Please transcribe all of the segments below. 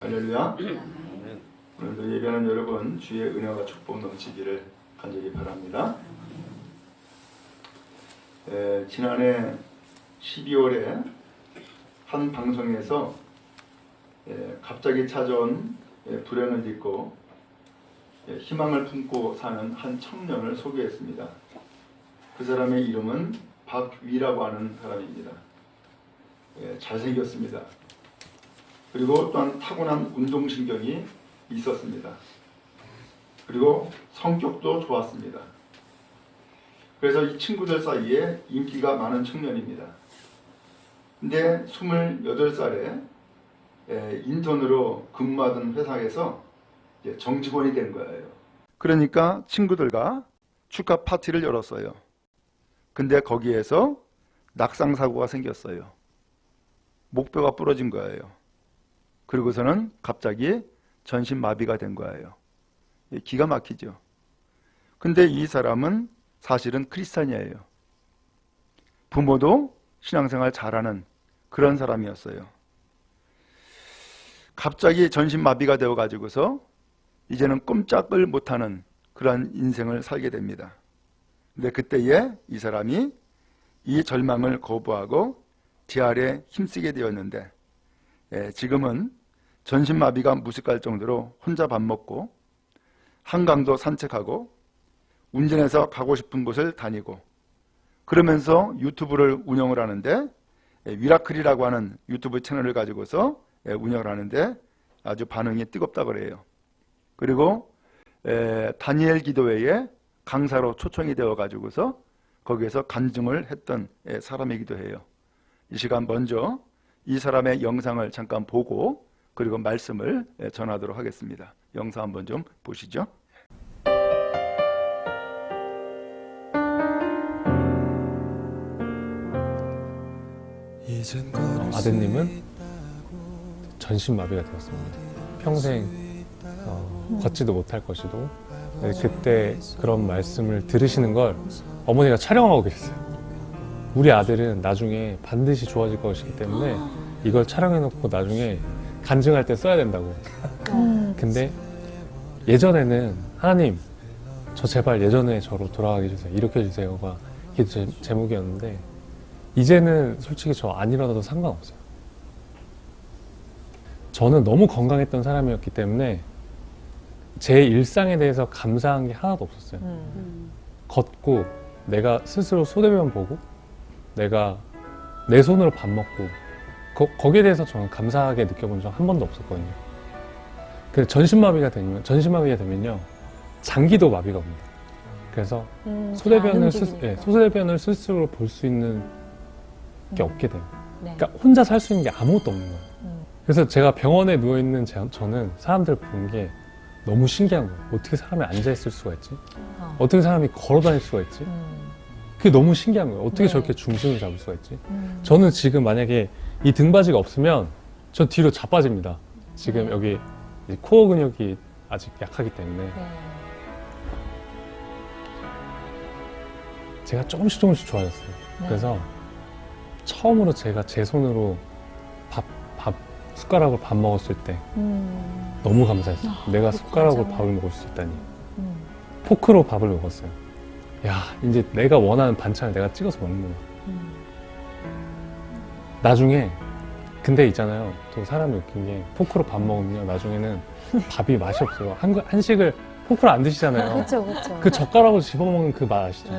할렐루야. 오늘도 예배하는 여러분 주의 은혜와 축복 넘치기를 간절히 바랍니다. 지난해 12월에 한 방송에서 갑자기 찾아온 불행을 딛고 희망을 품고 사는 한 청년을 소개했습니다. 그 사람의 이름은 박위라고 하는 사람입니다. 잘생겼습니다. 그리고 또한 타고난 운동신경이 있었습니다. 그리고 성격도 좋았습니다. 그래서 이 친구들 사이에 인기가 많은 청년입니다. 근데 28살에 인턴으로 근무하던 회사에서 정직원이 된 거예요. 그러니까 친구들과 축하 파티를 열었어요. 근데 거기에서 낙상사고가 생겼어요. 목뼈가 부러진 거예요. 그리고서는 갑자기 전신마비가 된 거예요. 기가 막히죠. 근데 이 사람은 사실은 크리스찬이에요. 부모도 신앙생활 잘하는 그런 사람이었어요. 갑자기 전신마비가 되어가지고서 이제는 꼼짝을 못하는 그런 인생을 살게 됩니다. 근데 그때에 이 사람이 이 절망을 거부하고 재활에 힘쓰게 되었는데 지금은 전신마비가 무식할 정도로 혼자 밥 먹고 한강도 산책하고 운전해서 가고 싶은 곳을 다니고 그러면서 유튜브를 운영을 하는데 위라클이라고 하는 유튜브 채널을 가지고서 운영을 하는데 아주 반응이 뜨겁다 그래요. 그리고 다니엘 기도회에 강사로 초청이 되어 가지고서 거기에서 간증을 했던 사람이기도 해요. 이 시간 먼저 이 사람의 영상을 잠깐 보고 그리고 말씀을 전하도록 하겠습니다. 영상 한번 좀 보시죠. 아드님은 전신마비가 되었습니다. 평생 걷지도 못할 것이고 그때 그런 말씀을 들으시는 걸 어머니가 촬영하고 계셨어요. 우리 아들은 나중에 반드시 좋아질 것이기 때문에 이걸 촬영해놓고 나중에 간증할 때 써야 된다고. 근데 예전에는 하나님 저 제발 예전에 저로 돌아가게 해주세요, 이렇게 해주세요가 기도 제목이었는데 이제는 솔직히 저 안 일어나도 상관없어요. 저는 너무 건강했던 사람이었기 때문에 제 일상에 대해서 감사한 게 하나도 없었어요. 걷고 내가 스스로 소대면 보고 내가 내 손으로 밥 먹고 거기에 대해서 저는 감사하게 느껴본 적 한 번도 없었거든요. 근데 전신마비가 되면요 장기도 마비가 옵니다. 그래서 소대변을 스스로 볼 수 있는 게 없게 돼요. 네. 그러니까 혼자 살 수 있는 게 아무것도 없는 거예요. 그래서 제가 병원에 누워있는 저는 사람들 보는 게 너무 신기한 거예요. 어떻게 사람이 앉아있을 수가 있지? 어떻게 사람이 걸어다닐 수가 있지? 그게 너무 신기한 거예요. 어떻게 저렇게 중심을 잡을 수가 있지? 저는 지금 만약에 이 등받이가 없으면 저 뒤로 자빠집니다. 지금 여기 코어 근육이 아직 약하기 때문에 제가 조금씩 좋아졌어요. 그래서 처음으로 제가 제 손으로 숟가락으로 밥 먹었을 때 너무 감사했어요. 내가 숟가락으로 밥을 먹을 수 있다니. 포크로 밥을 먹었어요. 야, 이제 내가 원하는 반찬을 내가 찍어서 먹는구나. 나중에 근데 있잖아요, 또 사람이 웃긴 게 포크로 밥 먹으면 나중에는 밥이 맛이 없어요. 한식을 포크로 안 드시잖아요. 그쵸. 그 젓가락으로 집어먹는 그 맛 아시죠?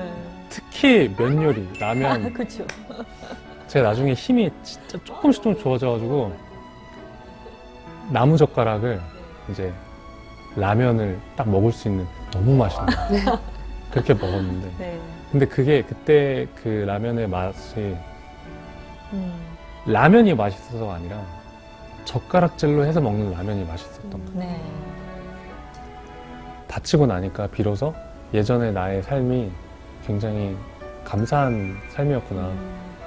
특히 면 요리, 라면. 그쵸. 제가 나중에 힘이 진짜 조금씩 좀 좋아져가지고 나무젓가락을 이제 라면을 딱 먹을 수 있는 너무 맛있는 거예요. 그렇게 먹었는데 근데 그게 그때 그 라면의 맛이 라면이 맛있어서가 아니라 젓가락질로 해서 먹는 라면이 맛있었던 거예요. 다치고 나니까 비로소 예전의 나의 삶이 굉장히 감사한 삶이었구나.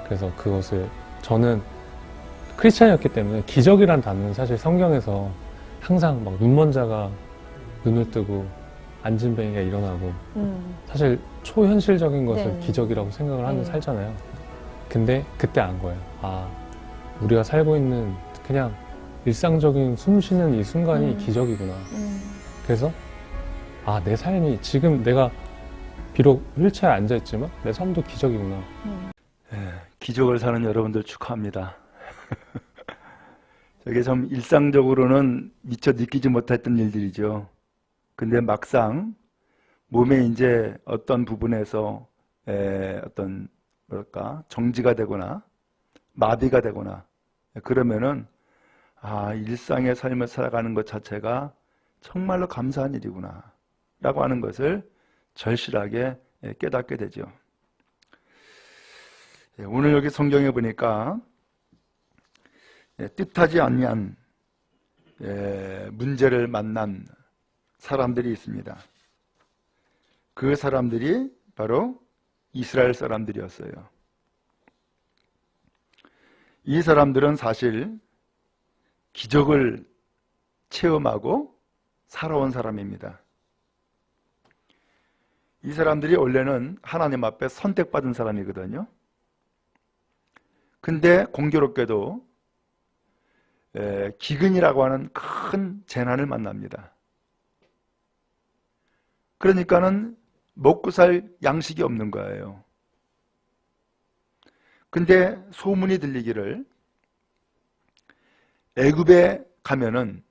그래서 그것을 저는 크리스찬이었기 때문에 기적이란 단어는 사실 성경에서 항상 막 눈먼 자가 눈을 뜨고 안진뱅이가 일어나고 사실 초현실적인 것을 네. 기적이라고 생각을 하면 네. 살잖아요. 근데 그때 안 거예요. 아, 우리가 살고 있는 그냥 일상적인 숨 쉬는 이 순간이 기적이구나. 그래서 아, 내 삶이 지금 내가 비록 휠체어에 앉아있지만 내 삶도 기적이구나. 기적을 사는 여러분들 축하합니다. 저게 좀 일상적으로는 미처 느끼지 못했던 일들이죠. 근데 막상 몸에 이제 어떤 부분에서 어떤 뭐랄까 정지가 되거나 마비가 되거나 그러면은 아, 일상의 삶을 살아가는 것 자체가 정말로 감사한 일이구나 라고 하는 것을 절실하게 깨닫게 되죠. 오늘 여기 성경에 보니까 뜻하지 않는 문제를 만난 사람들이 있습니다. 그 사람들이 바로 이스라엘 사람들이었어요. 이 사람들은 사실 기적을 체험하고 살아온 사람입니다. 이 사람들이 원래는 하나님 앞에 선택받은 사람이거든요. 근데 공교롭게도 기근이라고 하는 큰 재난을 만납니다. 그러니까는 먹고 살 양식이 없는 거예요. 근데 소문이 들리기를 애굽에 가면은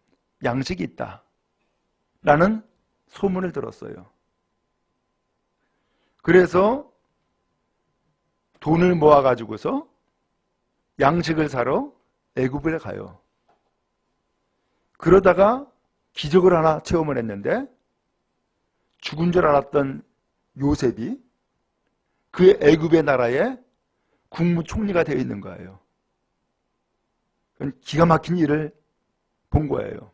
양식이 있다 라는 소문을 들었어요. 그래서 돈을 모아 가지고서 양식을 사러 애굽에 가요. 그러다가 기적을 하나 체험을 했는데 죽은 줄 알았던 요셉이 그 애굽의 나라의 국무총리가 되어 있는 거예요. 기가 막힌 일을 본 거예요.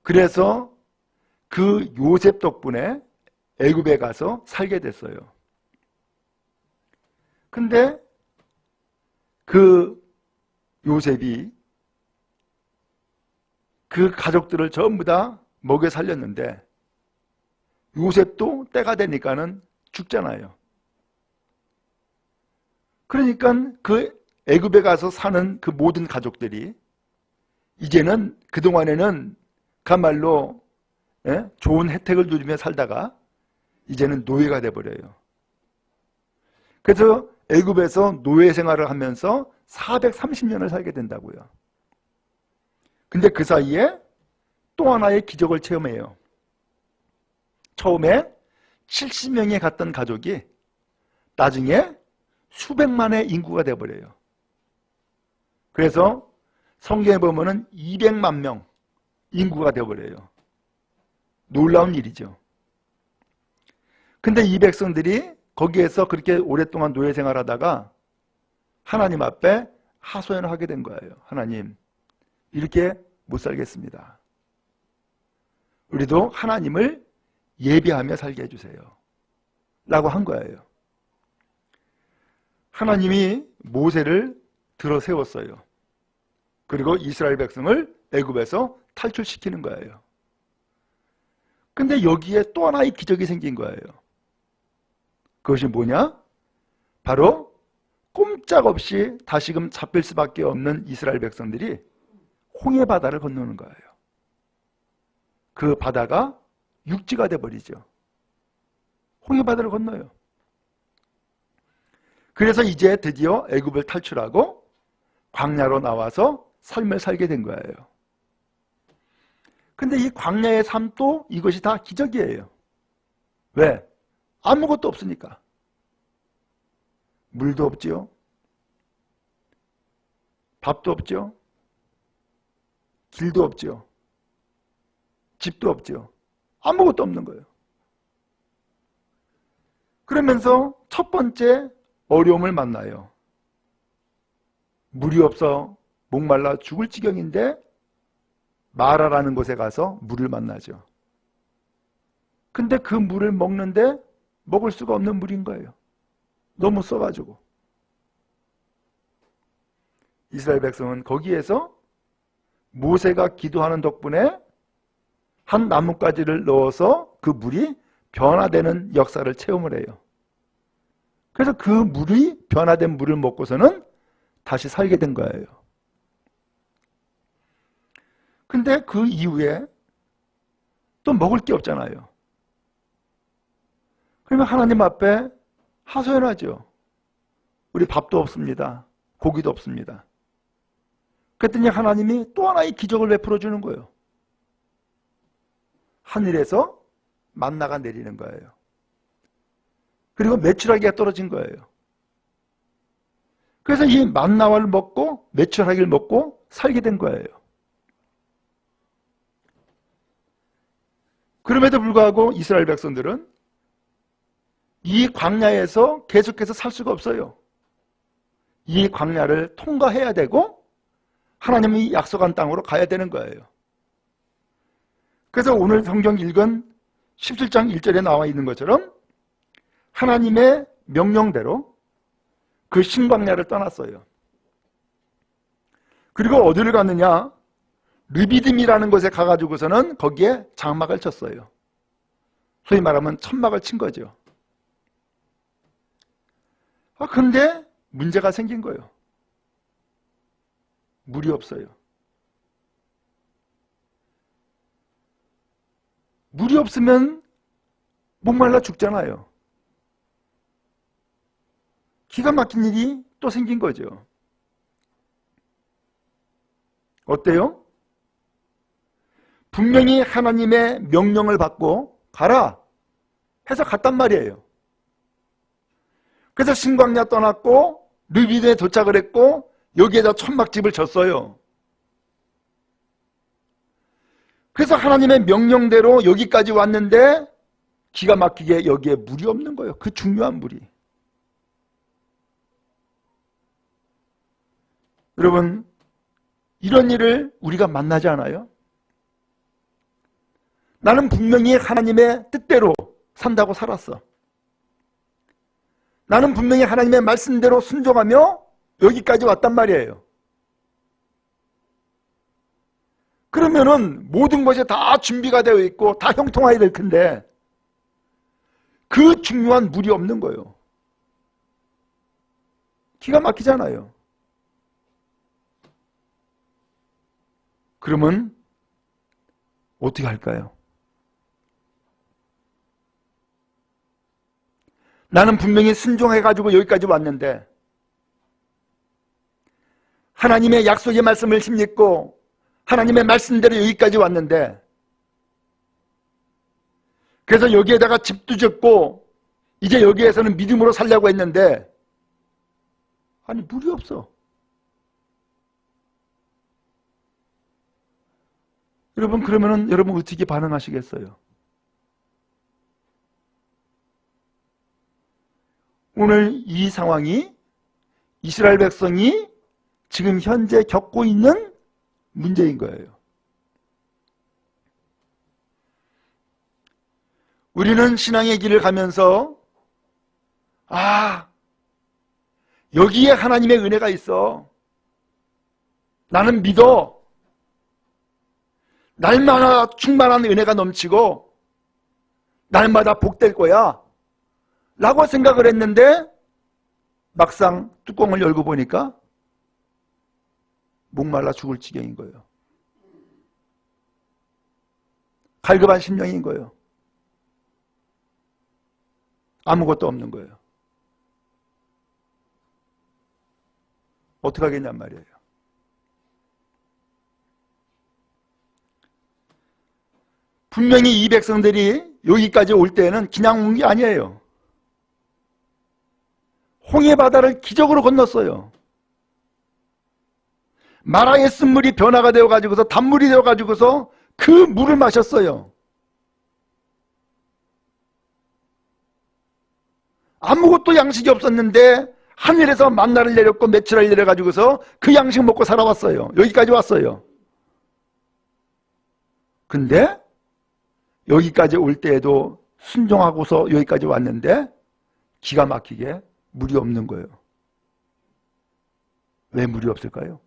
그래서 그 요셉 덕분에 애굽에 가서 살게 됐어요. 근데 그 요셉이 그 가족들을 전부 다 먹여 살렸는데 요셉도 때가 되니까는 죽잖아요. 그러니까 그 애굽에 가서 사는 그 모든 가족들이 이제는 그동안에는 그야말로 좋은 혜택을 누리며 살다가 이제는 노예가 돼버려요. 그래서 애굽에서 노예 생활을 하면서 430년을 살게 된다고요. 근데 그 사이에 또 하나의 기적을 체험해요. 처음에 70명이 갔던 가족이 나중에 수백만의 인구가 돼버려요. 그래서 성경에 보면은 200만 명 인구가 돼버려요. 놀라운 일이죠. 근데 이 백성들이 거기에서 그렇게 오랫동안 노예 생활하다가 하나님 앞에 하소연을 하게 된 거예요. 하나님, 이렇게 못 살겠습니다. 우리도 하나님을 예배하며 살게 해주세요. 라고 한 거예요. 하나님이 모세를 들어 세웠어요. 그리고 이스라엘 백성을 애굽에서 탈출시키는 거예요. 근데 여기에 또 하나의 기적이 생긴 거예요. 그것이 뭐냐? 바로 꼼짝없이 다시금 잡힐 수밖에 없는 이스라엘 백성들이 홍해 바다를 건너는 거예요. 그 바다가 육지가 돼버리죠. 홍해 바다를 건너요. 그래서 이제 드디어 애굽을 탈출하고 광야로 나와서 삶을 살게 된 거예요. 근데 이 광야의 삶도 이것이 다 기적이에요. 왜? 아무것도 없으니까. 물도 없지요. 밥도 없죠. 길도 없죠. 집도 없죠. 아무것도 없는 거예요. 그러면서 첫 번째 어려움을 만나요. 물이 없어 목말라 죽을 지경인데 마라라는 곳에 가서 물을 만나죠. 근데 그 물을 먹는데 먹을 수가 없는 물인 거예요. 너무 써가지고. 이스라엘 백성은 거기에서 모세가 기도하는 덕분에 한 나뭇가지를 넣어서 그 물이 변화되는 역사를 체험을 해요. 그래서 그 물이 변화된 물을 먹고서는 다시 살게 된 거예요. 근데 그 이후에 또 먹을 게 없잖아요. 그러면 하나님 앞에 하소연하죠. 우리 밥도 없습니다. 고기도 없습니다. 그랬더니 하나님이 또 하나의 기적을 베풀어 주는 거예요. 하늘에서 만나가 내리는 거예요. 그리고 메추라기가 떨어진 거예요. 그래서 이 만나를 먹고 메추라기를 먹고 살게 된 거예요. 그럼에도 불구하고 이스라엘 백성들은 이 광야에서 계속해서 살 수가 없어요. 이 광야를 통과해야 되고 하나님이 약속한 땅으로 가야 되는 거예요. 그래서 오늘 성경 읽은 17장 1절에 나와 있는 것처럼 하나님의 명령대로 그 신광야를 떠났어요. 그리고 어디를 갔느냐? 르비딤이라는 곳에 가가지고서는 거기에 장막을 쳤어요. 소위 말하면 천막을 친 거죠. 근데 문제가 생긴 거예요. 물이 없어요. 물이 없으면 목말라 죽잖아요. 기가 막힌 일이 또 생긴 거죠. 어때요? 분명히 하나님의 명령을 받고 가라 해서 갔단 말이에요. 그래서 신광야 떠났고 르비딤에 도착을 했고 여기에다 천막집을 졌어요. 그래서 하나님의 명령대로 여기까지 왔는데 기가 막히게 여기에 물이 없는 거예요. 그 중요한 물이. 여러분, 이런 일을 우리가 만나지 않아요? 나는 분명히 하나님의 뜻대로 산다고 살았어. 나는 분명히 하나님의 말씀대로 순종하며 여기까지 왔단 말이에요. 그러면은 모든 것이 다 준비가 되어 있고 다 형통해야 될 텐데 그 중요한 물이 없는 거예요. 기가 막히잖아요. 그러면 어떻게 할까요? 나는 분명히 순종해가지고 여기까지 왔는데 하나님의 약속의 말씀을 힘입고 하나님의 말씀대로 여기까지 왔는데 그래서 여기에다가 집도 짓고 이제 여기에서는 믿음으로 살려고 했는데 아니 물이 없어. 여러분 그러면은 여러분 어떻게 반응하시겠어요? 오늘 이 상황이 이스라엘 백성이 지금 현재 겪고 있는 문제인 거예요. 우리는 신앙의 길을 가면서 여기에 하나님의 은혜가 있어. 나는 믿어. 날마다 충만한 은혜가 넘치고 날마다 복될 거야 라고 생각을 했는데 막상 뚜껑을 열고 보니까 목말라 죽을 지경인 거예요. 갈급한 심령인 거예요. 아무것도 없는 거예요. 어떻게 하겠냔 말이에요. 분명히 이 백성들이 여기까지 올 때는 그냥 온 게 아니에요. 홍해 바다를 기적으로 건넜어요. 마라의 쓴물이 변화가 되어가지고서 단물이 되어가지고서 그 물을 마셨어요. 아무것도 양식이 없었는데 하늘에서 만나를 내렸고 메추라를 내려가지고서 그 양식 먹고 살아왔어요. 여기까지 왔어요. 근데 여기까지 올 때에도 순종하고서 여기까지 왔는데 기가 막히게 물이 없는 거예요. 왜 물이 없을까요?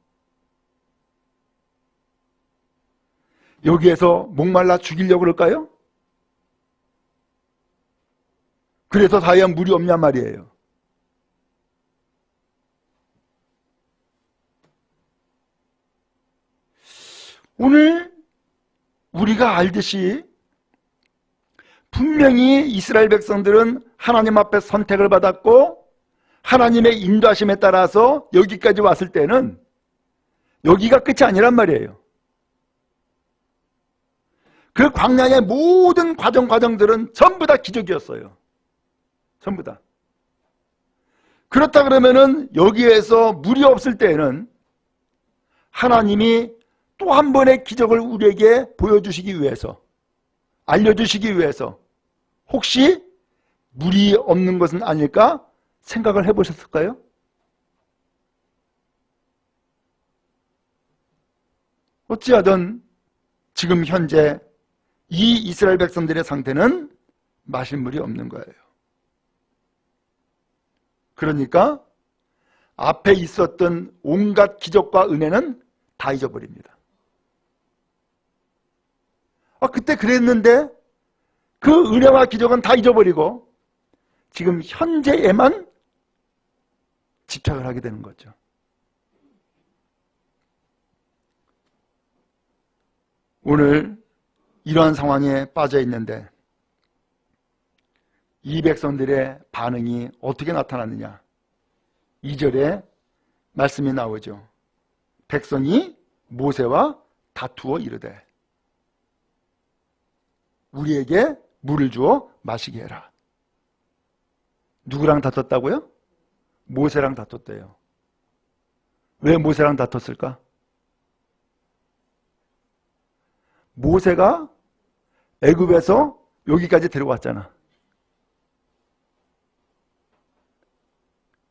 여기에서 목말라 죽이려고 그럴까요? 그래서 다이아 물이 없냔 말이에요. 오늘 우리가 알듯이 분명히 이스라엘 백성들은 하나님 앞에 선택을 받았고 하나님의 인도하심에 따라서 여기까지 왔을 때는 여기가 끝이 아니란 말이에요. 그 광야의 모든 과정들은 전부 다 기적이었어요. 전부 다. 그렇다 그러면은 여기에서 물이 없을 때에는 하나님이 또 한 번의 기적을 우리에게 보여주시기 위해서, 알려주시기 위해서 혹시 물이 없는 것은 아닐까 생각을 해보셨을까요? 어찌하든 지금 현재 이 이스라엘 백성들의 상태는 마실 물이 없는 거예요. 그러니까 앞에 있었던 온갖 기적과 은혜는 다 잊어버립니다. 그때 그랬는데 그 은혜와 기적은 다 잊어버리고 지금 현재에만 집착을 하게 되는 거죠. 오늘 이러한 상황에 빠져 있는데 이 백성들의 반응이 어떻게 나타났느냐? 2절에 말씀이 나오죠. 백성이 모세와 다투어 이르되 우리에게 물을 주어 마시게 해라. 누구랑 다퉜다고요? 모세랑 다퉜대요. 왜 모세랑 다퉜을까? 모세가 애굽에서 여기까지 데려왔잖아.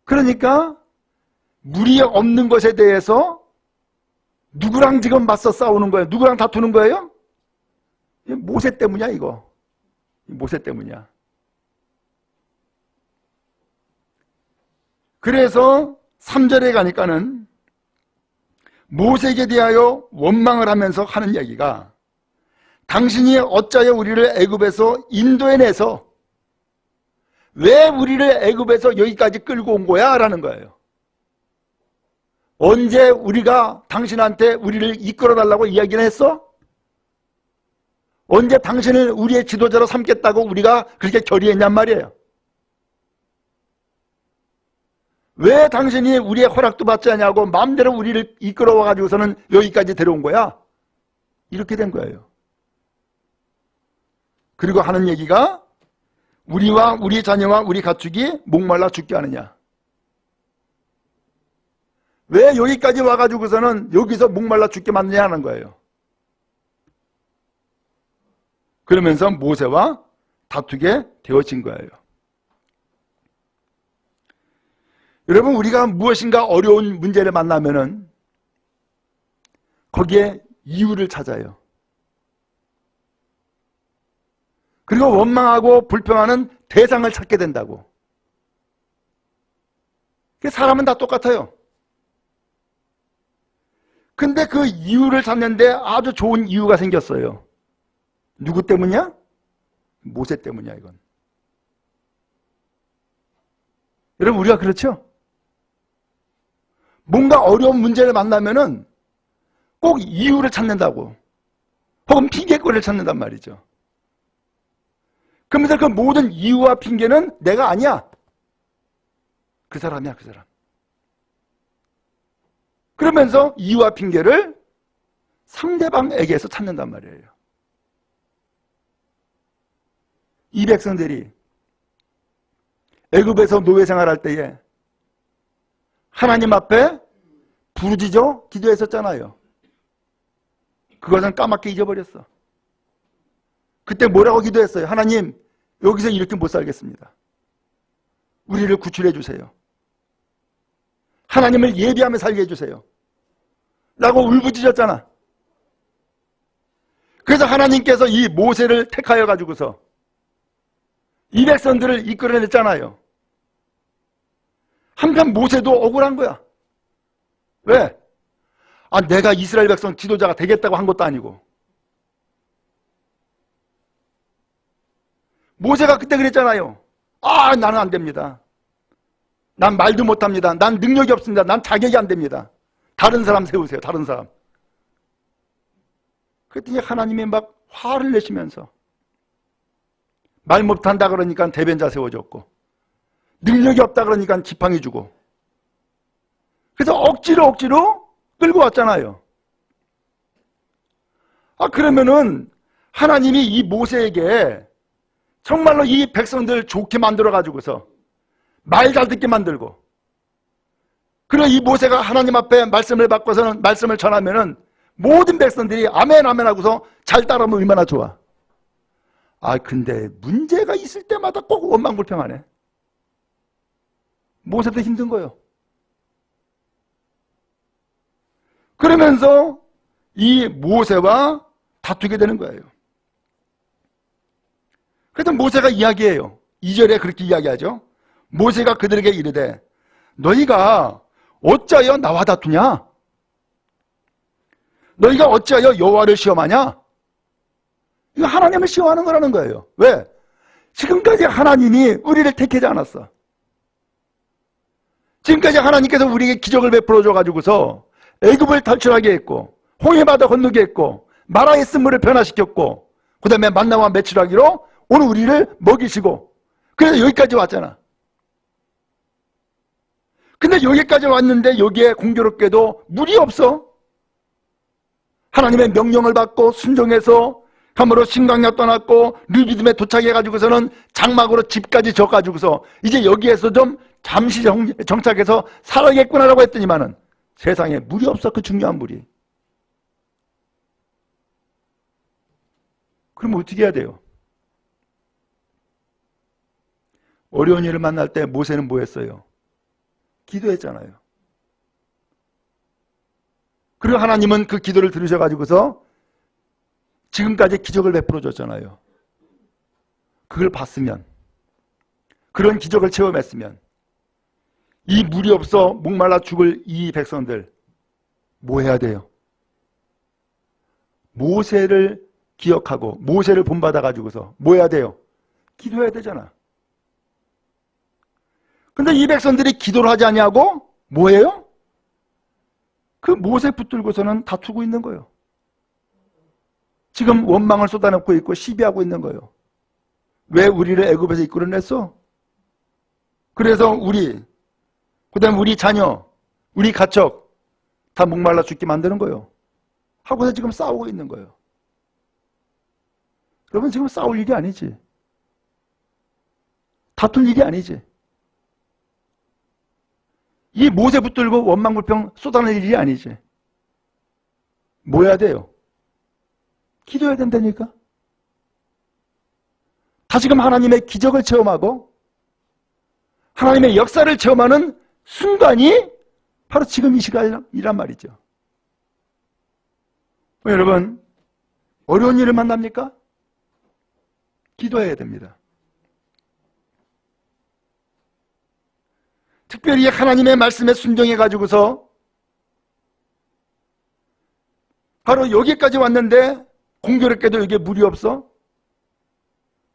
그러니까 물이 없는 것에 대해서 누구랑 지금 맞서 싸우는 거예요? 누구랑 다투는 거예요? 모세 때문이야, 이거. 모세 때문이야. 그래서 3절에 가니까는 모세에게 대하여 원망을 하면서 하는 이야기가 당신이 어찌하여 우리를 애굽에서 인도해내서 왜 우리를 애굽에서 여기까지 끌고 온 거야? 라는 거예요. 언제 우리가 당신한테 우리를 이끌어달라고 이야기를 했어? 언제 당신을 우리의 지도자로 삼겠다고 우리가 그렇게 결의했냔 말이에요. 왜 당신이 우리의 허락도 받지 않냐고 마음대로 우리를 이끌어와 가지고서는 여기까지 데려온 거야? 이렇게 된 거예요. 그리고 하는 얘기가 우리와 우리 자녀와 우리 가축이 목말라 죽게 하느냐? 왜 여기까지 와가지고서는 여기서 목말라 죽게 만드냐는 거예요. 그러면서 모세와 다투게 되어진 거예요. 여러분, 우리가 무엇인가 어려운 문제를 만나면은 거기에 이유를 찾아요. 그리고 원망하고 불평하는 대상을 찾게 된다고. 사람은 다 똑같아요. 근데 그 이유를 찾는데 아주 좋은 이유가 생겼어요. 누구 때문이야? 모세 때문이야, 이건. 여러분, 우리가 그렇죠? 뭔가 어려운 문제를 만나면은 꼭 이유를 찾는다고. 혹은 핑계거리를 찾는단 말이죠. 그러면서 그 모든 이유와 핑계는 내가 아니야. 그 사람이야, 그 사람. 그러면서 이유와 핑계를 상대방에게서 찾는단 말이에요. 이 백성들이 애굽에서 노예 생활할 때에 하나님 앞에 부르짖어 기도했었잖아요. 그것은 까맣게 잊어버렸어. 그때 뭐라고 기도했어요? 하나님, 여기서 이렇게 못 살겠습니다. 우리를 구출해 주세요. 하나님을 예비하며 살게 해주세요. 라고 울부짖었잖아. 그래서 하나님께서 이 모세를 택하여 가지고서 이 백성들을 이끌어냈잖아요. 한편 모세도 억울한 거야. 왜? 내가 이스라엘 백성 지도자가 되겠다고 한 것도 아니고 모세가 그때 그랬잖아요. 아, 나는 안 됩니다. 난 말도 못합니다. 난 능력이 없습니다. 난 자격이 안 됩니다. 다른 사람 세우세요. 다른 사람. 그랬더니 하나님이 막 화를 내시면서 말 못한다 그러니까 대변자 세워줬고, 능력이 없다 그러니까 지팡이 주고, 그래서 억지로 끌고 왔잖아요. 아, 그러면은 하나님이 이 모세에게 정말로 이 백성들 좋게 만들어 가지고서 말 잘 듣게 만들고, 그리고 이 모세가 하나님 앞에 말씀을 받고서는 말씀을 전하면은 모든 백성들이 아멘 아멘 하고서 잘 따라하면 얼마나 좋아. 아, 근데 문제가 있을 때마다 꼭 원망불평하네. 모세도 힘든 거예요. 그러면서 이 모세와 다투게 되는 거예요. 그래서 모세가 이야기해요. 2절에 그렇게 이야기하죠. 모세가 그들에게 이르되 너희가 어찌하여 나와 다투냐? 너희가 어찌하여 여호와를 시험하냐? 이거 하나님을 시험하는 거라는 거예요. 왜? 지금까지 하나님이 우리를 택하지 않았어. 지금까지 하나님께서 우리에게 기적을 베풀어 줘가지고서 애굽을 탈출하게 했고, 홍해바다 건너게 했고, 마라의 쓴물을 변화시켰고, 그 다음에 만나와 매출하기로 오늘 우리를 먹이시고, 그래서 여기까지 왔잖아. 근데 여기까지 왔는데 여기에 공교롭게도 물이 없어. 하나님의 명령을 받고 순종해서 함으로 신강야 떠났고 르비딤에 도착해가지고서는 장막으로 집까지 져가지고서 이제 여기에서 좀 잠시 정착해서 살아야겠구나라고 했더니만은 세상에 물이 없어. 그 중요한 물이. 그럼 어떻게 해야 돼요? 어려운 일을 만날 때 모세는 뭐 했어요? 기도했잖아요. 그리고 하나님은 그 기도를 들으셔가지고서 지금까지 기적을 베풀어 줬잖아요. 그걸 봤으면, 그런 기적을 체험했으면 이 물이 없어 목말라 죽을 이 백성들 뭐 해야 돼요? 모세를 기억하고 모세를 본받아 가지고서 뭐 해야 돼요? 기도해야 되잖아. 근데 이 백성들이 기도를 하지 않냐고 뭐 해요? 그 모세 붙들고서는 다투고 있는 거예요. 지금 원망을 쏟아놓고 있고 시비하고 있는 거예요. 왜 우리를 애굽에서 이끌어냈어? 그래서 우리, 그 다음에 우리 자녀, 우리 가척 다 목말라 죽게 만드는 거예요. 하고서 지금 싸우고 있는 거예요. 여러분, 지금 싸울 일이 아니지. 다툴 일이 아니지. 이 모세 붙들고 원망불평 쏟아낼 일이 아니지. 뭐 해야 돼요? 기도해야 된다니까. 다시금 하나님의 기적을 체험하고 하나님의 역사를 체험하는 순간이 바로 지금 이 시간이란 말이죠. 여러분, 어려운 일을 만납니까? 기도해야 됩니다. 특별히 하나님의 말씀에 순종해 가지고서 바로 여기까지 왔는데 공교롭게도 여기에 물이 없어?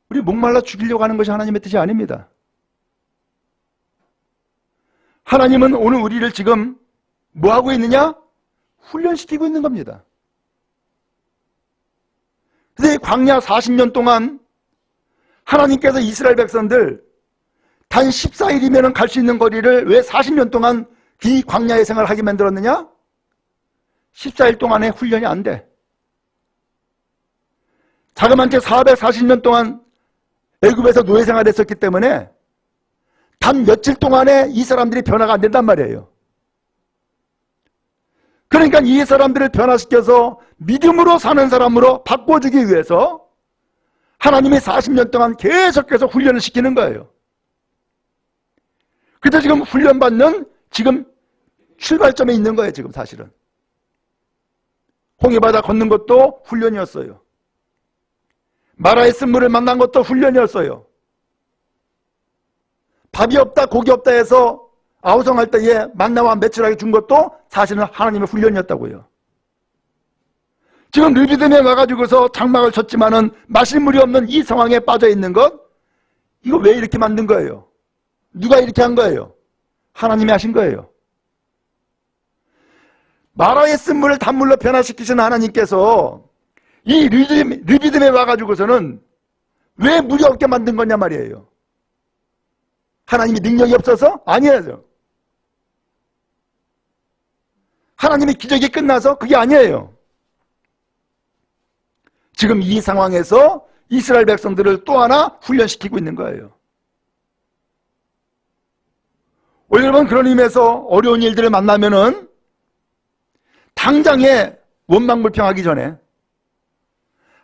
우리 목말라 죽이려고 하는 것이 하나님의 뜻이 아닙니다. 하나님은 오늘 우리를 지금 뭐 하고 있느냐? 훈련시키고 있는 겁니다. 그래서 이 광야 40년 동안 하나님께서 이스라엘 백성들 단 14일이면 갈 수 있는 거리를 왜 40년 동안 이 광야의 생활을 하게 만들었느냐? 14일 동안의 훈련이 안 돼. 자그만 채 440년 동안 애굽에서 노예 생활을 했었기 때문에 단 며칠 동안에 이 사람들이 변화가 안 된단 말이에요. 그러니까 이 사람들을 변화시켜서 믿음으로 사는 사람으로 바꿔주기 위해서 하나님이 40년 동안 계속해서 훈련을 시키는 거예요. 그래서 지금 훈련받는 지금 출발점에 있는 거예요. 지금 사실은 홍해바다 걷는 것도 훈련이었어요. 마라의 쓴물을 만난 것도 훈련이었어요. 밥이 없다 고기 없다 해서 아우성할 때에 만나와 매출하게 준 것도 사실은 하나님의 훈련이었다고요. 지금 르비딤에 와가지고서 장막을 쳤지만은 마실 물이 없는 이 상황에 빠져 있는 것, 이거 왜 이렇게 만든 거예요? 누가 이렇게 한 거예요? 하나님이 하신 거예요. 마라의 쓴물을 단물로 변화시키신 하나님께서 이 르비딤에 와가지고서는 왜 물이 없게 만든 거냐 말이에요. 하나님이 능력이 없어서? 아니에요. 하나님의 기적이 끝나서? 그게 아니에요. 지금 이 상황에서 이스라엘 백성들을 또 하나 훈련시키고 있는 거예요. 오늘 여러분, 그런 의미에서 어려운 일들을 만나면은 당장에 원망불평하기 전에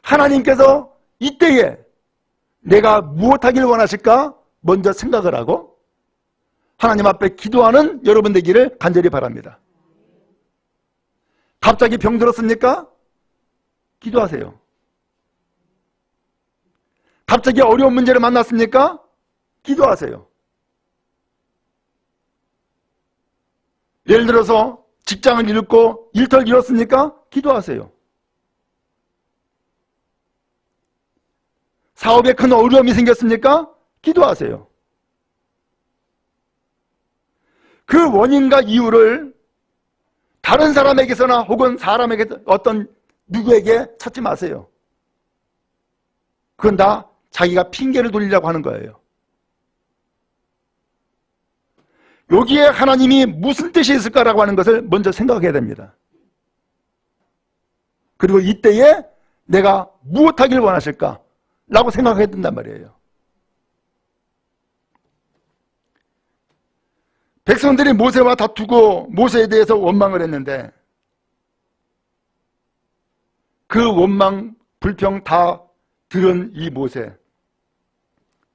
하나님께서 이때에 내가 무엇하길 원하실까 먼저 생각을 하고 하나님 앞에 기도하는 여러분 되기를 간절히 바랍니다. 갑자기 병 들었습니까? 기도하세요. 갑자기 어려운 문제를 만났습니까? 기도하세요. 예를 들어서 직장을 잃고 일터를 잃었습니까? 기도하세요. 사업에 큰 어려움이 생겼습니까? 기도하세요. 그 원인과 이유를 다른 사람에게서나 혹은 사람에게 어떤 누구에게 찾지 마세요. 그건 다 자기가 핑계를 돌리려고 하는 거예요. 여기에 하나님이 무슨 뜻이 있을까라고 하는 것을 먼저 생각해야 됩니다. 그리고 이때에 내가 무엇하길 원하실까? 라고 생각해야 된단 말이에요. 백성들이 모세와 다투고 모세에 대해서 원망을 했는데 그 원망, 불평 다 들은 이 모세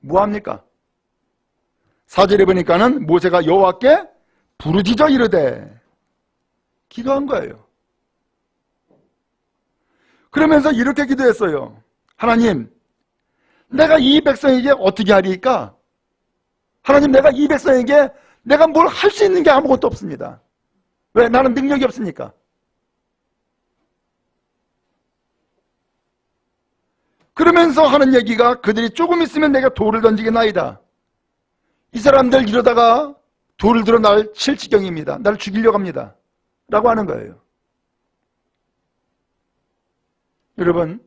뭐합니까? 4절에 보니까는 모세가 여호와께 부르짖어 이르되 기도한 거예요. 그러면서 이렇게 기도했어요. 하나님, 내가 이 백성에게 어떻게 하리까? 하나님, 내가 이 백성에게 내가 뭘 할 수 있는 게 아무것도 없습니다. 왜? 나는 능력이 없으니까. 그러면서 하는 얘기가 그들이 조금 있으면 내가 돌을 던지겠나이다. 이 사람들 이러다가 돌을 들어 날 칠 지경입니다. 나를 죽이려고 합니다. 라고 하는 거예요. 여러분,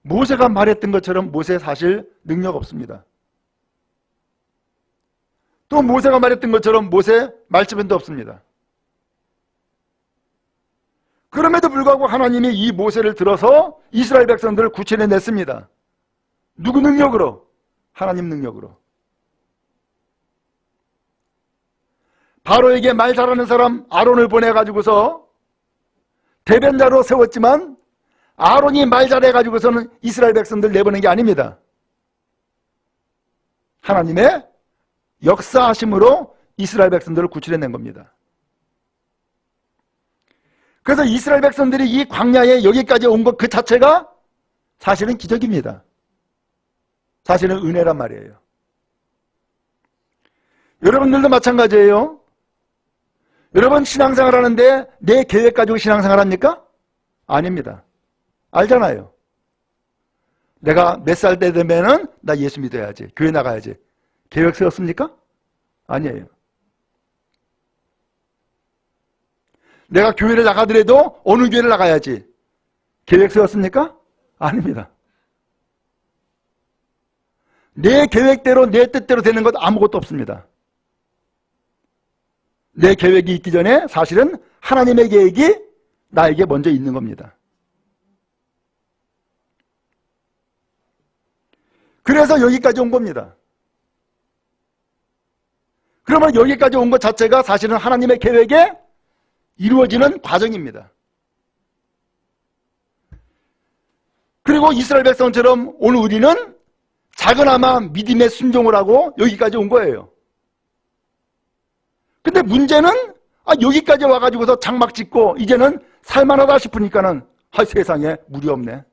모세가 말했던 것처럼 모세 사실 능력 없습니다. 또 모세가 말했던 것처럼 모세 말주변도 없습니다. 그럼에도 불구하고 하나님이 이 모세를 들어서 이스라엘 백성들을 구출해냈습니다. 누구 능력으로? 하나님 능력으로. 바로에게 말 잘하는 사람 아론을 보내가지고서 대변자로 세웠지만 아론이 말 잘해가지고서는 이스라엘 백성들 내보낸 게 아닙니다. 하나님의 역사하심으로 이스라엘 백성들을 구출해낸 겁니다. 그래서 이스라엘 백성들이 이 광야에 여기까지 온 것 그 자체가 사실은 기적입니다. 사실은 은혜란 말이에요. 여러분들도 마찬가지예요. 여러분 신앙생활 하는데 내 계획 가지고 신앙생활 합니까? 아닙니다. 알잖아요. 내가 몇 살 때 되면은 나 예수 믿어야지. 교회 나가야지. 계획 세웠습니까? 아니에요. 내가 교회를 나가더라도 어느 교회를 나가야지. 계획 세웠습니까? 아닙니다. 내 계획대로 내 뜻대로 되는 것 아무것도 없습니다. 내 계획이 있기 전에 사실은 하나님의 계획이 나에게 먼저 있는 겁니다. 그래서 여기까지 온 겁니다. 그러면 여기까지 온 것 자체가 사실은 하나님의 계획에 이루어지는 과정입니다. 그리고 이스라엘 백성처럼 오늘 우리는 작은아마 믿음의 순종을 하고 여기까지 온 거예요. 근데 문제는 여기까지 와가지고서 장막 짓고 이제는 살만하다 싶으니까는 세상에 물이 없네.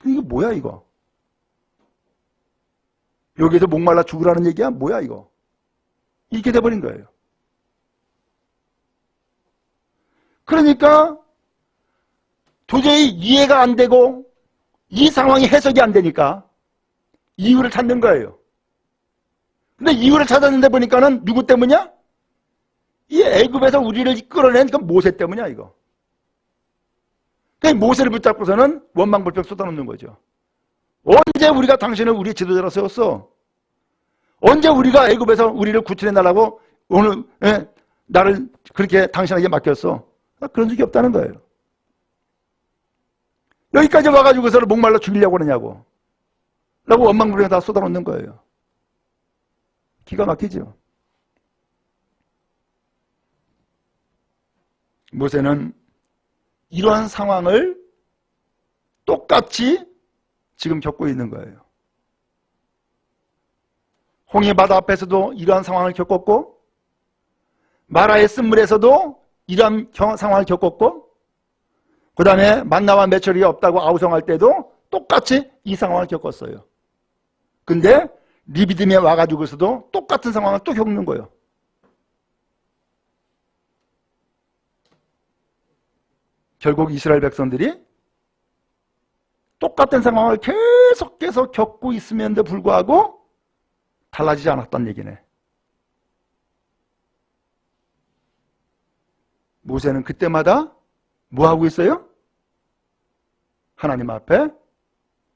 이거 뭐야 이거? 여기에서 목말라 죽으라는 얘기야? 뭐야 이거? 이렇게 돼버린 거예요. 그러니까 도저히 이해가 안 되고 이 상황이 해석이 안 되니까 이유를 찾는 거예요. 근데 이유를 찾았는데 보니까는 누구 때문이야? 이 애굽에서 우리를 이끌어낸 그 모세 때문이야, 이거. 그 모세를 붙잡고서는 원망불평 쏟아놓는 거죠. 언제 우리가 당신을 우리 지도자로 세웠어? 언제 우리가 애굽에서 우리를 구출해달라고 오늘 나를 그렇게 당신에게 맡겼어? 그런 적이 없다는 거예요. 여기까지 와가지고서 목말라 죽이려고 그러냐고 라고 원망불평 다 쏟아놓는 거예요. 기가 막히죠. 모세는 이러한 상황을 똑같이 지금 겪고 있는 거예요. 홍해바다 앞에서도 이러한 상황을 겪었고, 마라의 쓴물에서도 이러한 상황을 겪었고, 그 다음에 만나와 메추리가 없다고 아우성할 때도 똑같이 이 상황을 겪었어요. 근데 리비딤에 와가지고서도 똑같은 상황을 또 겪는 거예요. 결국 이스라엘 백성들이 똑같은 상황을 계속해서 겪고 있음에도 불구하고 달라지지 않았다는 얘기네. 모세는 그때마다 뭐 하고 있어요? 하나님 앞에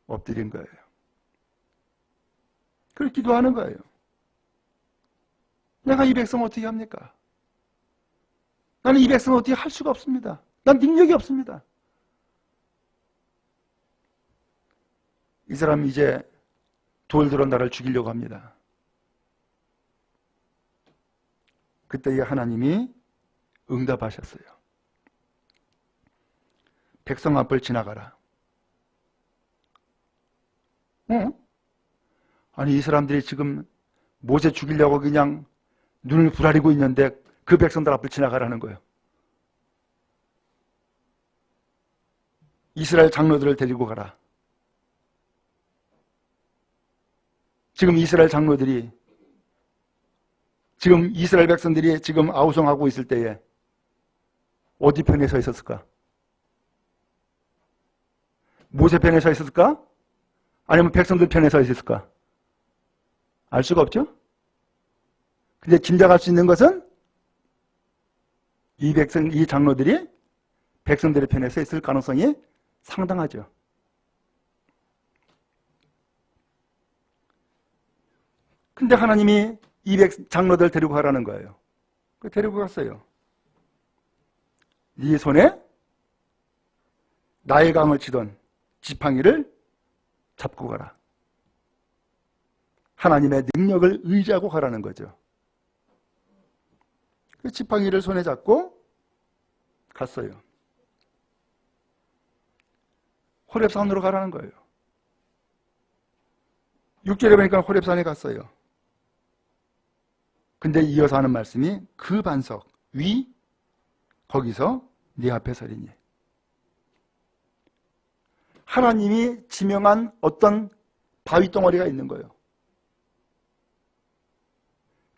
엎드린 거예요. 그렇게 기도하는 거예요. 내가 이 백성을 어떻게 합니까? 나는 이 백성을 어떻게 할 수가 없습니다. 난 능력이 없습니다. 이 사람이 이제 돌들어 나를 죽이려고 합니다. 그때에 하나님이 응답하셨어요. 백성 앞을 지나가라. 아니 이 사람들이 지금 모세 죽이려고 그냥 눈을 부라리고 있는데 그 백성들 앞을 지나가라는 거예요. 이스라엘 장로들을 데리고 가라. 지금 이스라엘 장로들이, 지금 이스라엘 백성들이 지금 아우성하고 있을 때에 어디 편에 서 있었을까? 모세 편에 서 있었을까? 아니면 백성들 편에 서 있었을까? 알 수가 없죠? 근데 짐작할 수 있는 것은 이 장로들이 백성들의 편에 서 있을 가능성이 상당하죠. 근데 하나님이 이 장로들 데리고 가라는 거예요. 데리고 갔어요. 네 손에 나의 강을 치던 지팡이를 잡고 가라. 하나님의 능력을 의지하고 가라는 거죠. 그 지팡이를 손에 잡고 갔어요. 호렙산으로 가라는 거예요. 6절에 보니까 호렙산에 갔어요. 근데 이어서 하는 말씀이 그 반석 위 거기서 네 앞에 서리니. 하나님이 지명한 어떤 바위 덩어리가 있는 거예요.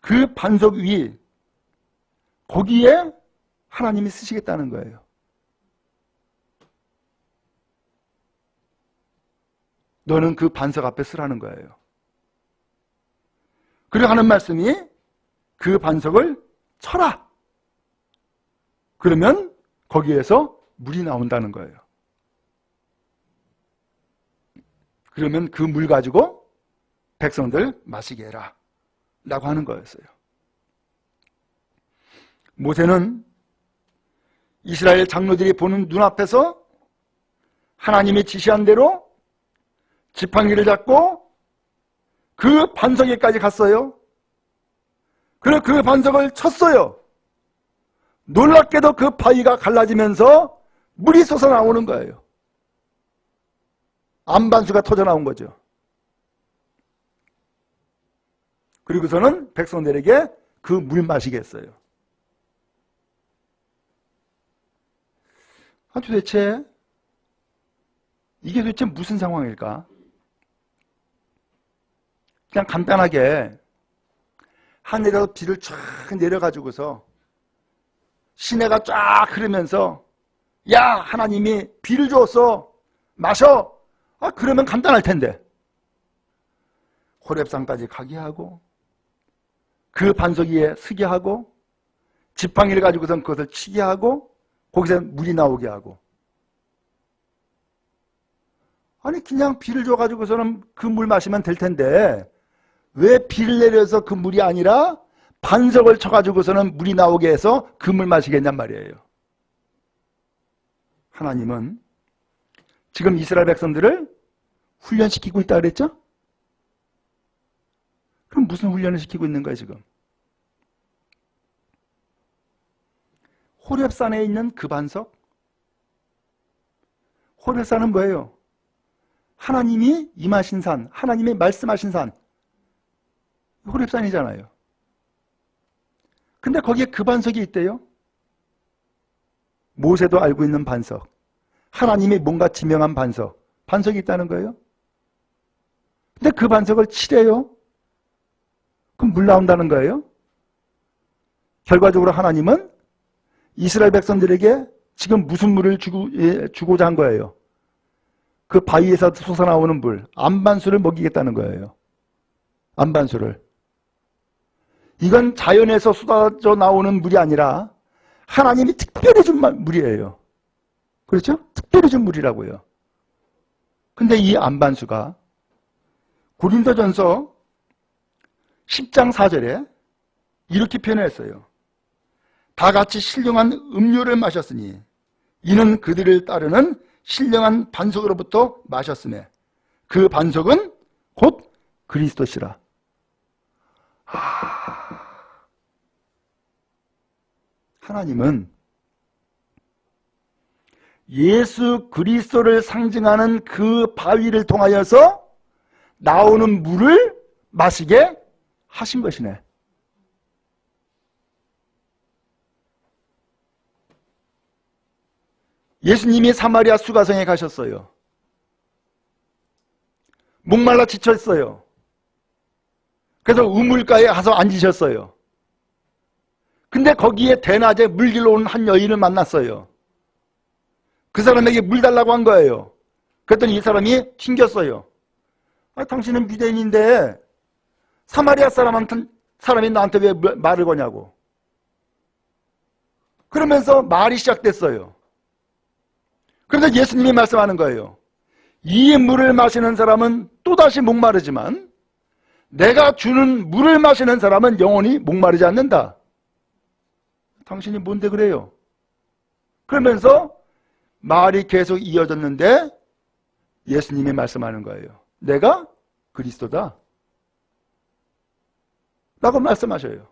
그 반석 위 거기에 하나님이 쓰시겠다는 거예요. 너는 그 반석 앞에 쓰라는 거예요. 그리고 하는 말씀이 그 반석을 쳐라. 그러면 거기에서 물이 나온다는 거예요. 그러면 그 물 가지고 백성들 마시게 해라 라고 하는 거였어요. 모세는 이스라엘 장로들이 보는 눈앞에서 하나님이 지시한 대로 지팡이를 잡고 그 반석에까지 갔어요. 그리고 그 반석을 쳤어요. 놀랍게도 그 바위가 갈라지면서 물이 솟아나오는 거예요. 안반수가 터져나온 거죠. 그리고서는 백성들에게 그 물 마시게 했어요. 이게 도대체 무슨 상황일까? 그냥 간단하게 하늘에서 비를 쫙 내려가지고서 시내가 쫙 흐르면서 야 하나님이 비를 주었어 마셔. 그러면 간단할 텐데 호렙산까지 가게 하고 그 반석 위에 서게 하고 지팡이를 가지고선 그것을 치게 하고 거기서 물이 나오게 하고. 아니 그냥 비를 줘가지고서는 그 물 마시면 될 텐데 왜 비를 내려서 그 물이 아니라 반석을 쳐가지고서는 물이 나오게 해서 그 물 마시겠냔 말이에요. 하나님은 지금 이스라엘 백성들을 훈련시키고 있다 그랬죠? 그럼 무슨 훈련을 시키고 있는 거예요 지금? 호렙산에 있는 그 반석? 호렙산은 뭐예요? 하나님이 임하신 산, 하나님이 말씀하신 산, 호렙산이잖아요. 근데 거기에 그 반석이 있대요. 모세도 알고 있는 반석, 하나님이 뭔가 지명한 반석, 반석이 있다는 거예요. 근데 그 반석을 치래요. 그럼 물 나온다는 거예요. 결과적으로 하나님은 이스라엘 백성들에게 지금 무슨 물을 주고자 한 거예요? 그 바위에서 솟아나오는 물, 안반수를 먹이겠다는 거예요. 안반수를. 이건 자연에서 쏟아져 나오는 물이 아니라 하나님이 특별히 준 물이에요. 그렇죠? 특별히 준 물이라고요. 근데 이 안반수가 고린도전서 10장 4절에 이렇게 표현했어요. 다 같이 신령한 음료를 마셨으니 이는 그들을 따르는 신령한 반석으로부터 마셨으며 그 반석은 곧 그리스도시라. 하나님은 예수 그리스도를 상징하는 그 바위를 통하여서 나오는 물을 마시게 하신 것이네. 예수님이 사마리아 수가성에 가셨어요. 목말라 지쳤어요. 그래서 우물가에 가서 앉으셨어요. 근데 거기에 대낮에 물 길러 온 한 여인을 만났어요. 그 사람에게 물 달라고 한 거예요. 그랬더니 이 사람이 튕겼어요. 당신은 유대인인데 사마리아 사람이 나한테 왜 말을 거냐고. 그러면서 말이 시작됐어요. 그래서 예수님이 말씀하는 거예요. 이 물을 마시는 사람은 또다시 목마르지만 내가 주는 물을 마시는 사람은 영원히 목마르지 않는다. 당신이 뭔데 그래요? 그러면서 말이 계속 이어졌는데 예수님이 말씀하는 거예요. 내가 그리스도다 라고 말씀하셔요.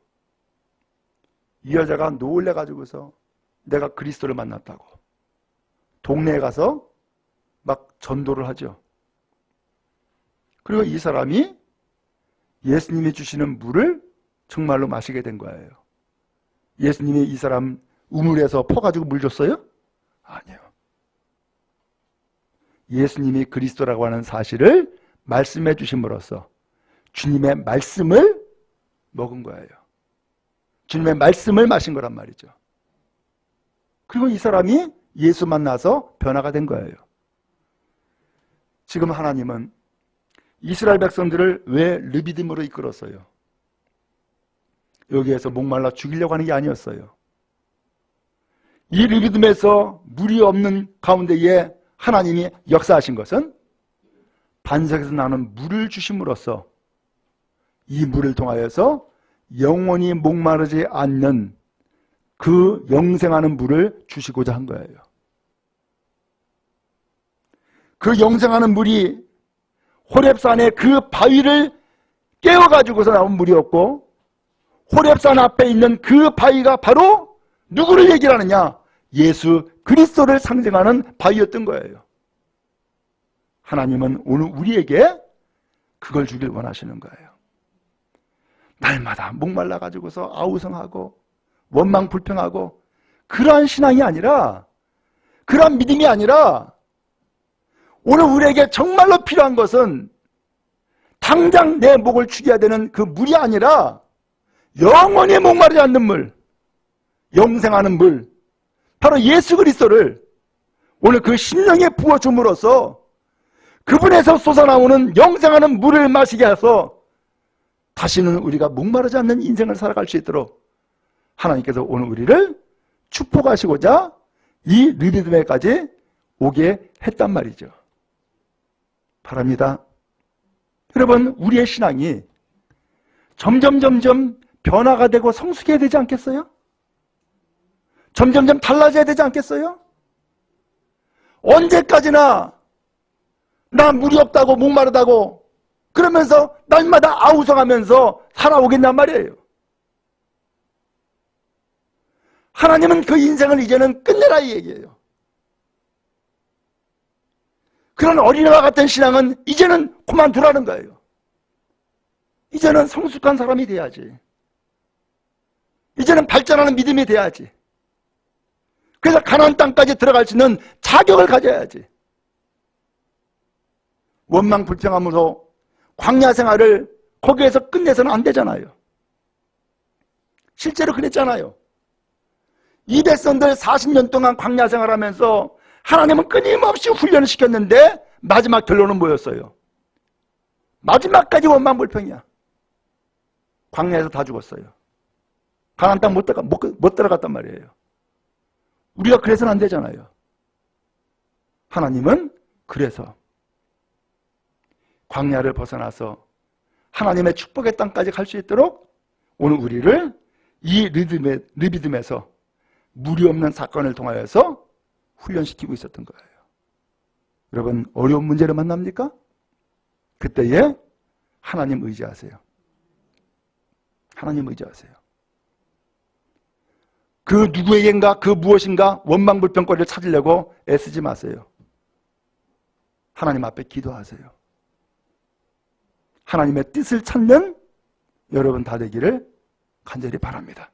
이 여자가 놀래가지고서 내가 그리스도를 만났다고 동네에 가서 막 전도를 하죠. 그리고 이 사람이 예수님이 주시는 물을 정말로 마시게 된 거예요. 예수님이 이 사람 우물에서 퍼가지고 물 줬어요? 아니요. 예수님이 그리스도라고 하는 사실을 말씀해 주심으로써 주님의 말씀을 먹은 거예요. 주님의 말씀을 마신 거란 말이죠. 그리고 이 사람이 예수 만나서 변화가 된 거예요. 지금 하나님은 이스라엘 백성들을 왜 르비딤으로 이끌었어요? 여기에서 목말라 죽이려고 하는 게 아니었어요. 이 르비딤에서 물이 없는 가운데에 하나님이 역사하신 것은 반석에서 나오는 물을 주심으로써 이 물을 통하여서 영원히 목마르지 않는 그 영생하는 물을 주시고자 한 거예요. 그 영생하는 물이 호렙산의 그 바위를 깨워가지고서 나온 물이었고, 호렙산 앞에 있는 그 바위가 바로 누구를 얘기를 하느냐? 예수 그리스도를 상징하는 바위였던 거예요. 하나님은 오늘 우리에게 그걸 주길 원하시는 거예요. 날마다 목말라 가지고서 아우성하고 원망 불평하고 그러한 신앙이 아니라, 그러한 믿음이 아니라, 오늘 우리에게 정말로 필요한 것은 당장 내 목을 축여야 되는 그 물이 아니라 영원히 목마르지 않는 물, 영생하는 물, 바로 예수 그리스도를 오늘 그 심령에 부어줌으로써 그분에서 솟아나오는 영생하는 물을 마시게 해서 다시는 우리가 목마르지 않는 인생을 살아갈 수 있도록 하나님께서 오늘 우리를 축복하시고자 이 르비드메까지 오게 했단 말이죠. 바랍니다. 여러분, 우리의 신앙이 점점 변화가 되고 성숙해야 되지 않겠어요? 점점 달라져야 되지 않겠어요? 언제까지나 나 물이 없다고 목마르다고 그러면서 날마다 아우성하면서 살아오겠단 말이에요. 하나님은 그 인생을 이제는 끝내라 이 얘기예요. 그런 어린애와 같은 신앙은 이제는 그만두라는 거예요. 이제는 성숙한 사람이 돼야지. 이제는 발전하는 믿음이 돼야지. 그래서 가나안 땅까지 들어갈 수 있는 자격을 가져야지. 원망 불평함으로 광야 생활을 거기에서 끝내서는 안 되잖아요. 실제로 그랬잖아요. 이 백성들 40년 동안 광야 생활하면서 하나님은 끊임없이 훈련을 시켰는데 마지막 결론은 뭐였어요? 마지막까지 원망 불평이야. 광야에서 다 죽었어요. 가나안 땅 못 들어갔단 말이에요. 우리가 그래서는 안 되잖아요. 하나님은 그래서 광야를 벗어나서 하나님의 축복의 땅까지 갈 수 있도록 오늘 우리를 이 르비딤에서 무리 없는 사건을 통하여서 훈련시키고 있었던 거예요. 여러분, 어려운 문제를 만납니까? 그때에 하나님 의지하세요. 하나님 의지하세요. 그 누구에겐가 그 무엇인가 원망불평거리를 찾으려고 애쓰지 마세요. 하나님 앞에 기도하세요. 하나님의 뜻을 찾는 여러분 다 되기를 간절히 바랍니다.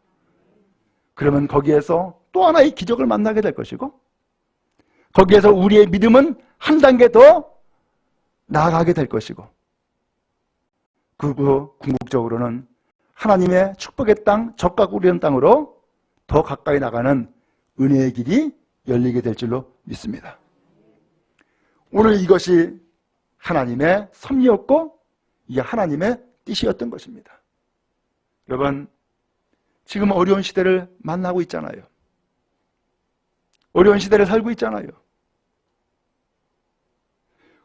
그러면 거기에서 또 하나의 기적을 만나게 될 것이고 거기에서 우리의 믿음은 한 단계 더 나아가게 될 것이고 그리고 궁극적으로는 하나님의 축복의 땅, 적과 꿀이는 땅으로 더 가까이 나가는 은혜의 길이 열리게 될 줄로 믿습니다. 오늘 이것이 하나님의 섭리였고 이게 하나님의 뜻이었던 것입니다. 여러분, 지금 어려운 시대를 만나고 있잖아요. 어려운 시대를 살고 있잖아요.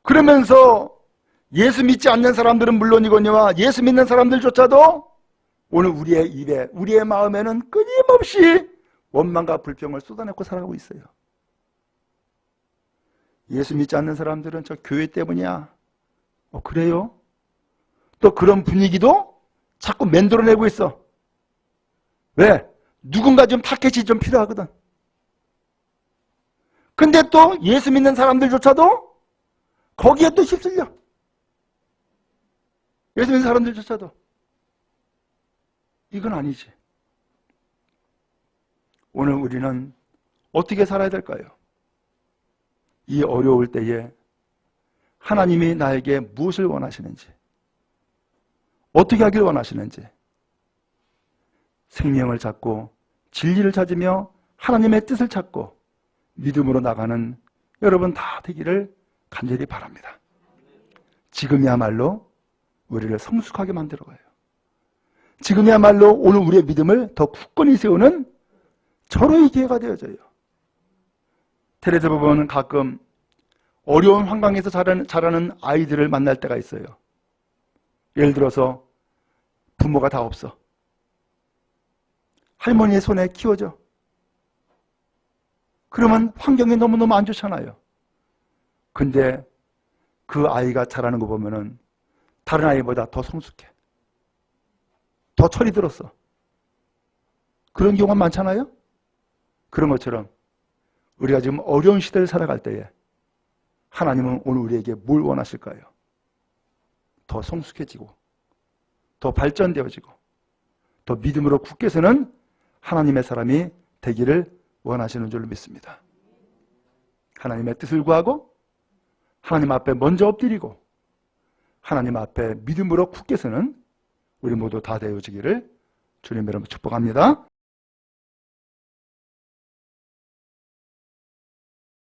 그러면서 예수 믿지 않는 사람들은 물론이거니와 예수 믿는 사람들조차도 오늘 우리의 입에, 우리의 마음에는 끊임없이 원망과 불평을 쏟아내고 살아가고 있어요. 예수 믿지 않는 사람들은 저 교회 때문이야. 그래요? 또 그런 분위기도 자꾸 만들어내고 있어. 왜? 누군가 좀 타켓이 좀 필요하거든. 근데 또 예수 믿는 사람들조차도 거기에 또 휩쓸려. 예수 믿는 사람들조차도. 이건 아니지. 오늘 우리는 어떻게 살아야 될까요? 이 어려울 때에 하나님이 나에게 무엇을 원하시는지, 어떻게 하길 원하시는지, 생명을 찾고 진리를 찾으며 하나님의 뜻을 찾고 믿음으로 나가는 여러분 다 되기를 간절히 바랍니다. 지금이야말로 우리를 성숙하게 만들어가요. 지금이야말로 오늘 우리의 믿음을 더 굳건히 세우는 절호의 기회가 되어져요. 텔레비전 보면 가끔 어려운 환경에서 자라는 아이들을 만날 때가 있어요. 예를 들어서 부모가 다 없어. 할머니의 손에 키워져. 그러면 환경이 너무너무 안 좋잖아요. 근데 그 아이가 자라는 거 보면은 다른 아이보다 더 성숙해. 더 철이 들었어. 그런 경우가 많잖아요? 그런 것처럼 우리가 지금 어려운 시대를 살아갈 때에 하나님은 오늘 우리에게 뭘 원하실까요? 더 성숙해지고 더 발전되어지고 더 믿음으로 굳게 서는 하나님의 사람이 되기를 원하시는 줄로 믿습니다. 하나님의 뜻을 구하고 하나님 앞에 먼저 엎드리고 하나님 앞에 믿음으로 굳게 서는 우리 모두 다 되어지기를 주님 이름으로 축복합니다.